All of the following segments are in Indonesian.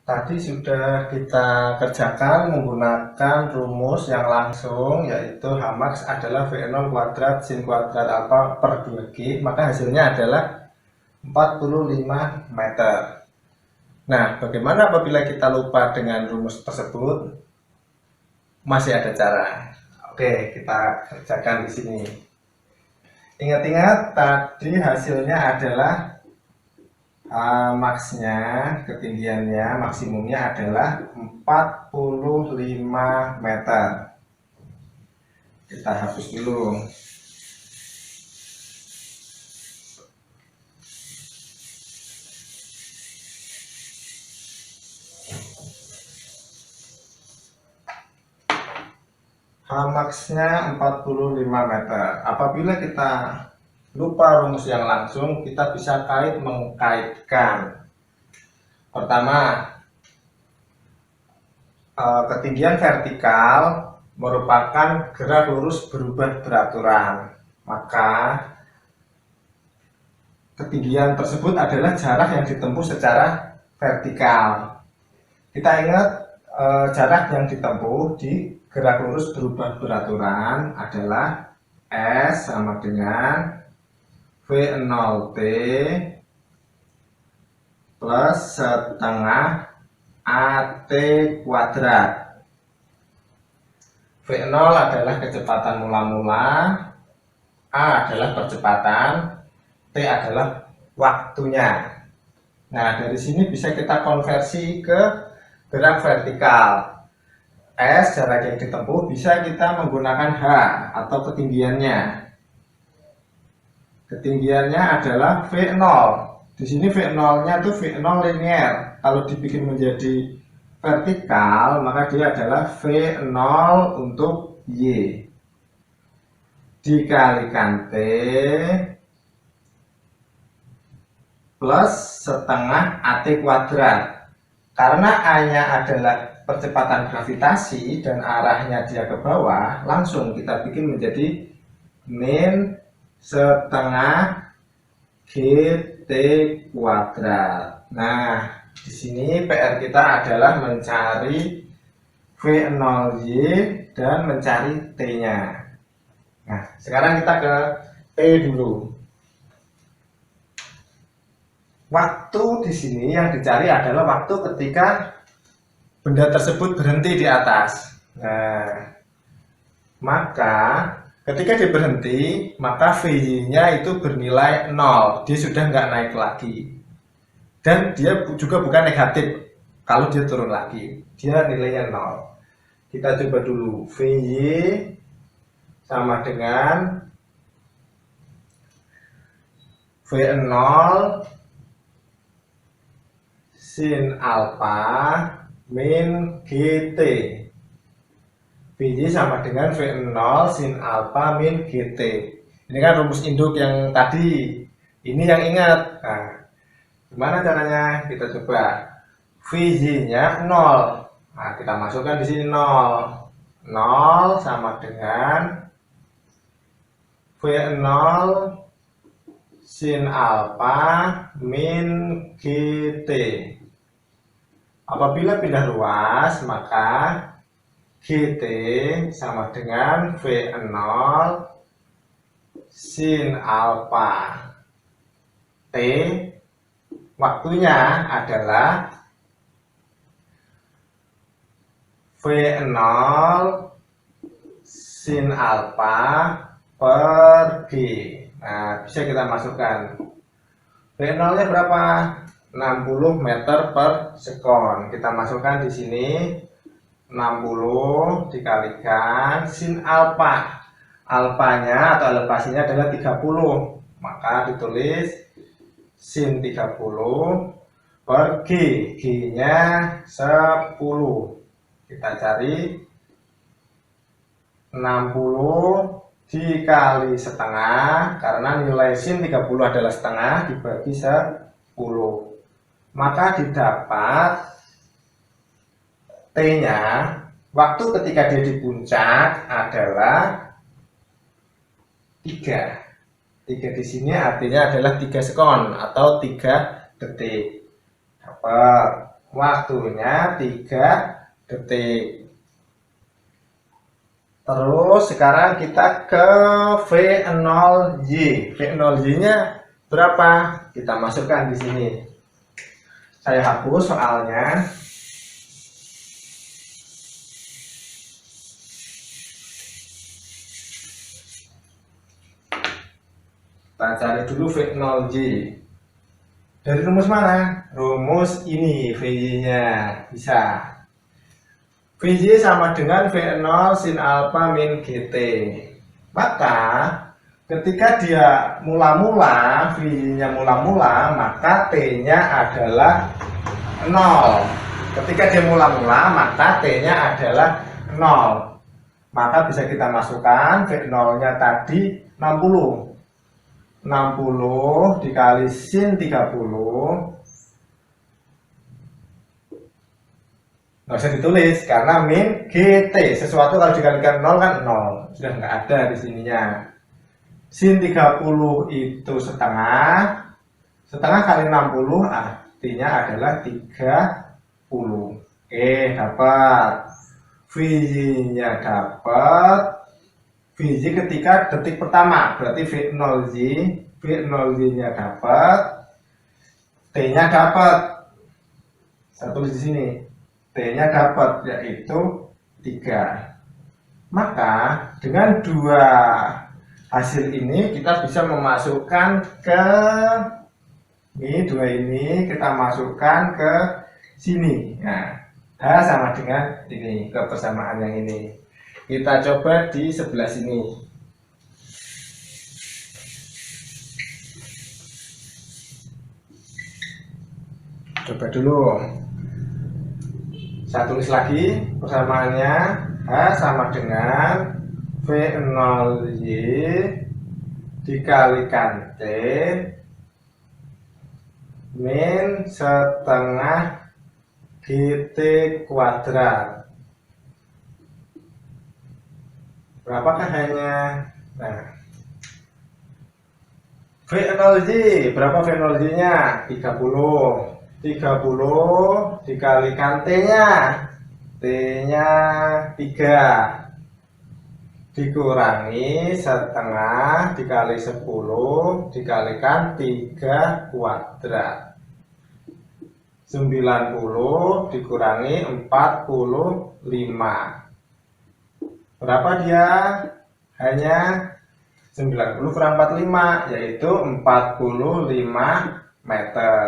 Tadi sudah kita kerjakan menggunakan rumus yang langsung, yaitu Hmax adalah V0 kuadrat sin kuadrat alfa per 2G, maka hasilnya adalah 45 meter. Nah, bagaimana apabila kita lupa dengan rumus tersebut? Masih ada cara. Oke, kita kerjakan di sini. Ingat-ingat tadi hasilnya adalah max-nya, ketinggiannya, maksimumnya adalah 45 meter. Kita hapus dulu. Hmax-nya 45 meter. Apabila kita lupa rumus yang langsung, kita bisa mengkaitkan. Pertama, ketinggian vertikal merupakan gerak lurus berubah beraturan, maka ketinggian tersebut adalah jarak yang ditempuh secara vertikal. Kita ingat jarak yang ditempuh di gerak lurus berubah beraturan adalah S sama dengan V0T plus setengah AT kuadrat. V0 adalah kecepatan mula-mula, A adalah percepatan, T adalah waktunya. Nah, dari sini bisa kita konversi ke gerak vertikal. S jarak yang ditempuh bisa kita menggunakan H atau ketinggiannya. Ketinggiannya adalah V0. Di sini V0-nya itu V0 linear. Kalau dibikin menjadi vertikal, maka dia adalah V0 untuk Y dikalikan T plus setengah AT kuadrat. Karena A-nya adalah percepatan gravitasi dan arahnya dia ke bawah, langsung kita bikin menjadi min setengah GT kuadrat. Nah, di sini PR kita adalah mencari V0Y dan mencari T-nya. Nah, sekarang kita ke T dulu. Waktu di sini yang dicari adalah waktu ketika benda tersebut berhenti di atas. Nah, maka ketika dia berhenti, maka VY-nya itu bernilai 0. Dia sudah nggak naik lagi. Dan dia juga bukan negatif kalau dia turun lagi. Dia nilainya 0. Kita coba dulu. VY sama dengan V0 sin alfa min GT. VY sama dengan V0 sin alfa min GT. Ini kan rumus induk yang tadi. Ini yang ingat. Nah, gimana caranya? Kita coba. VY-nya 0. Nah, kita masukkan di sini 0. 0 sama dengan V0 sin alfa min GT. Apabila pindah ruas, maka GT sama dengan V0 sin alfa T. Waktunya adalah V0 sin alfa per G. Nah, bisa kita masukkan. V0-nya berapa? 60 meter per sekon. Kita masukkan di sini 60 dikalikan sin alfa. Alfanya atau elevasinya adalah 30. Maka ditulis sin 30 per G. G-nya 10. Kita cari 60 dikali setengah, karena nilai sin 30 adalah setengah dibagi 10. Maka didapat T-nya waktu ketika dia di puncak adalah 3. 3 di sini artinya adalah 3 sekon atau 3 detik. Dapat. Waktunya 3 detik. Terus sekarang kita ke V0Y. V0Y-nya berapa? Kita masukkan di sini. Saya hapus soalnya. Kita cari dulu V0Y. Dari rumus mana? Rumus ini VY-nya. Bisa. VY sama dengan V0 sin alpha min GT. Maka ketika dia mula-mula, VY-nya mula-mula, maka T-nya adalah 0. Ketika dia mula-mula, maka T-nya adalah 0. Maka bisa kita masukkan V0-nya tadi 60. 60 dikali sin 30. Nggak usah ditulis karena min GT. Sesuatu kalau dikalikan 0 kan 0. Sudah nggak ada di sininya. Sin 30 itu setengah. Setengah kali 60 artinya adalah 30. Oke, dapat. VY-nya dapat. VY ketika detik pertama. Berarti V0Y. V0Y-nya dapat. T-nya dapat. Saya tulis di sini. T-nya dapat, yaitu 3. Maka dengan dua hasil ini kita bisa memasukkan ke ini, dua ini kita masukkan ke sini. Nah, H sama dengan ini, kebersamaan yang ini. Kita coba di sebelah sini. Coba dulu. Saya tulis lagi persamaannya. H sama dengan V0Y dikalikan T min setengah GT kuadrat. Berapakah hanya? Nah, V0Y, berapa V0Y-nya? 30. 30 dikalikan T-nya. T-nya 3. Dikurangi setengah dikali 10 dikalikan 3 kuadrat. 90 dikurangi 45. Berapa dia? Hanya 90 kurang 45, yaitu 45 meter.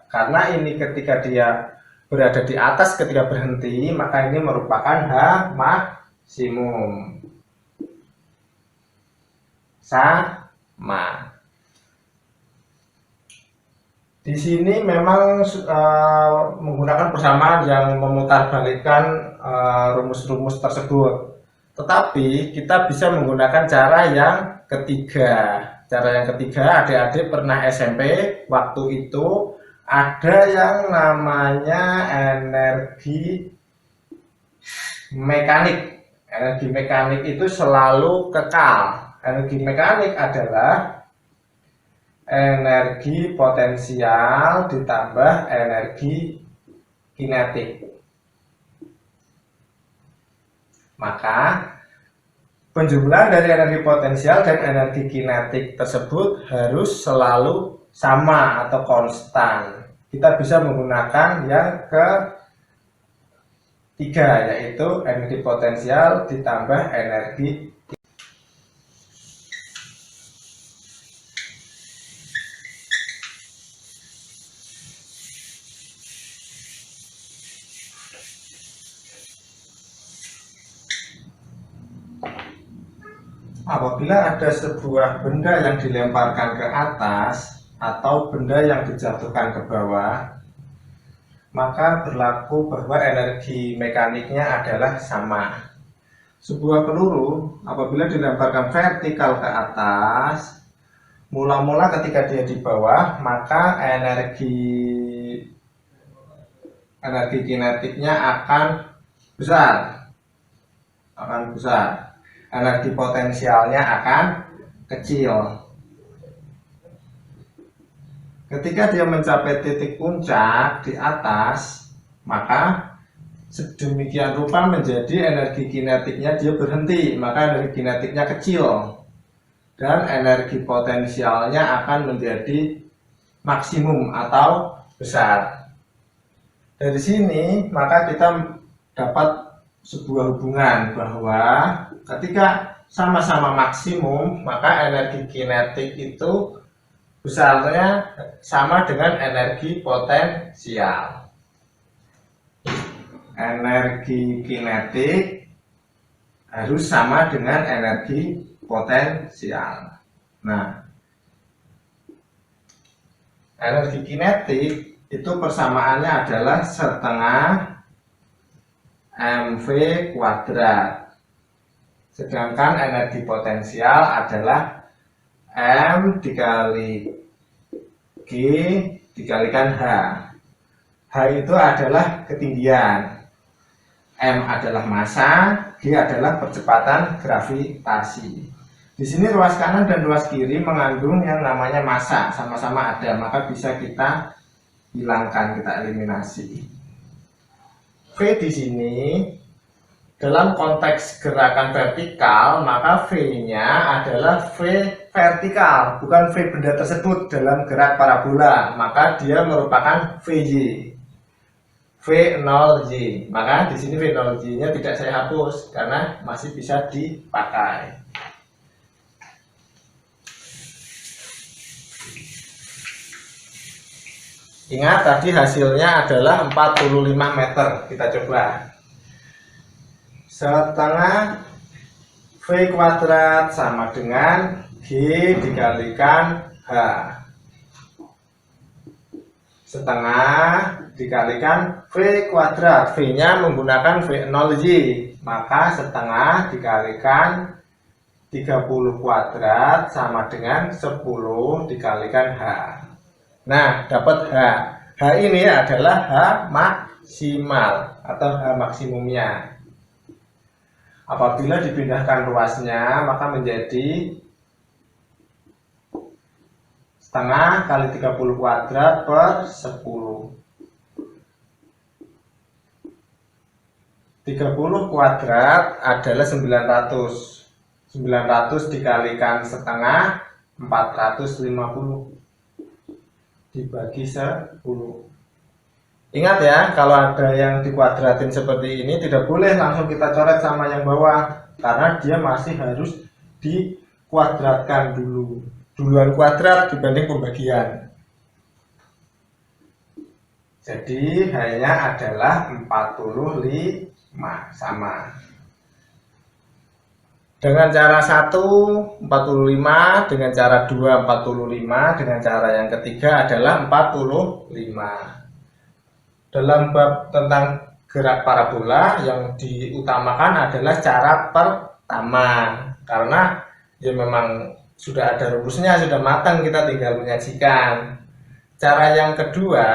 Karena ini ketika dia berada di atas ketika berhenti, maka ini merupakan H maksimum. Sama. Di sini memang menggunakan persamaan yang memutarbalikkan rumus-rumus tersebut. Tetapi kita bisa menggunakan cara yang ketiga. Cara yang ketiga, adik-adik pernah SMP, waktu itu ada yang namanya energi mekanik. Energi mekanik itu selalu kekal. Energi mekanik adalah energi potensial ditambah energi kinetik. Maka penjumlahan dari energi potensial dan energi kinetik tersebut harus selalu sama atau konstan. Kita bisa menggunakan yang ketiga, yaitu energi potensial ditambah energi. Apabila ada sebuah benda yang dilemparkan ke atas atau benda yang dijatuhkan ke bawah, maka berlaku bahwa energi mekaniknya adalah sama. Sebuah peluru apabila dilemparkan vertikal ke atas, mula-mula ketika dia di bawah, maka energi kinetiknya akan besar. Energi potensialnya akan kecil. Ketika dia mencapai titik puncak di atas, maka sedemikian rupa menjadi energi kinetiknya dia berhenti, maka energi kinetiknya kecil dan energi potensialnya akan menjadi maksimum atau besar. Dari sini maka kita dapat sebuah hubungan bahwa ketika sama-sama maksimum maka energi kinetik itu besarnya sama dengan energi potensial. Energi kinetik harus sama dengan energi potensial. Nah, energi kinetik itu persamaannya adalah setengah mv kuadrat. Sedangkan energi potensial adalah m dikali g dikalikan h. H itu adalah ketinggian, m adalah massa, g adalah percepatan gravitasi. Di sini ruas kanan dan ruas kiri mengandung yang namanya massa, sama-sama ada, maka bisa kita hilangkan, kita eliminasi. V di sini dalam konteks gerakan vertikal, maka V-nya adalah V vertikal, bukan V benda tersebut dalam gerak parabola, maka dia merupakan VY. V0Y. Maka di sini V0Y-nya tidak saya hapus karena masih bisa dipakai. Ingat tadi hasilnya adalah 45 meter. Kita coba. Setengah V kuadrat sama dengan G dikalikan H. Setengah dikalikan V kuadrat. V-nya menggunakan V0Y. Maka setengah dikalikan 30 kuadrat sama dengan 10 dikalikan H. Nah, dapat H. H ini adalah H maksimal atau H maksimumnya. Apabila dipindahkan ruasnya, maka menjadi setengah kali 30 kuadrat per 10. 30 kuadrat adalah 900. 900 dikalikan setengah 450 dibagi 10. Ingat ya, kalau ada yang dikuadratin seperti ini tidak boleh langsung kita coret sama yang bawah, karena dia masih harus dikuadratkan dulu. Duluan kuadrat dibanding pembagian. Jadi hanya adalah 45 sama. Dengan cara 1 45, dengan cara 2 45, dengan cara yang ketiga adalah 45. Dalam bab tentang gerak parabola yang diutamakan adalah cara pertama, karena ya memang sudah ada rumusnya, sudah matang, kita tinggal menyajikan. Cara yang kedua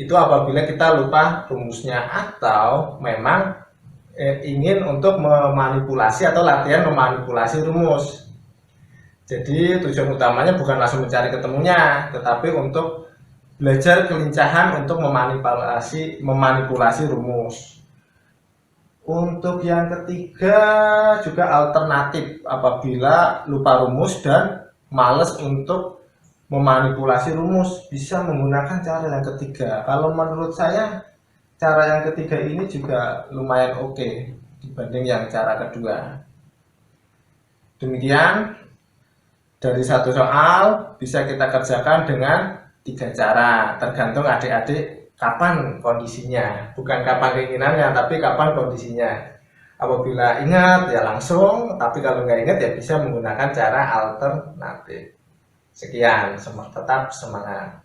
itu apabila kita lupa rumusnya atau memang ingin untuk memanipulasi atau latihan memanipulasi rumus. Jadi tujuan utamanya bukan langsung mencari ketemunya, tetapi untuk belajar kelincahan untuk memanipulasi rumus. Untuk yang ketiga juga alternatif, apabila lupa rumus dan males untuk memanipulasi rumus, bisa menggunakan cara yang ketiga. Kalau menurut saya cara yang ketiga ini juga lumayan oke dibanding yang cara kedua. Demikian dari satu soal bisa kita kerjakan dengan 3 cara, tergantung adik-adik kapan kondisinya, bukan kapan keinginannya, tapi kapan kondisinya. Apabila ingat ya langsung, tapi kalau nggak ingat ya bisa menggunakan cara alternatif. Sekian, tetap semangat.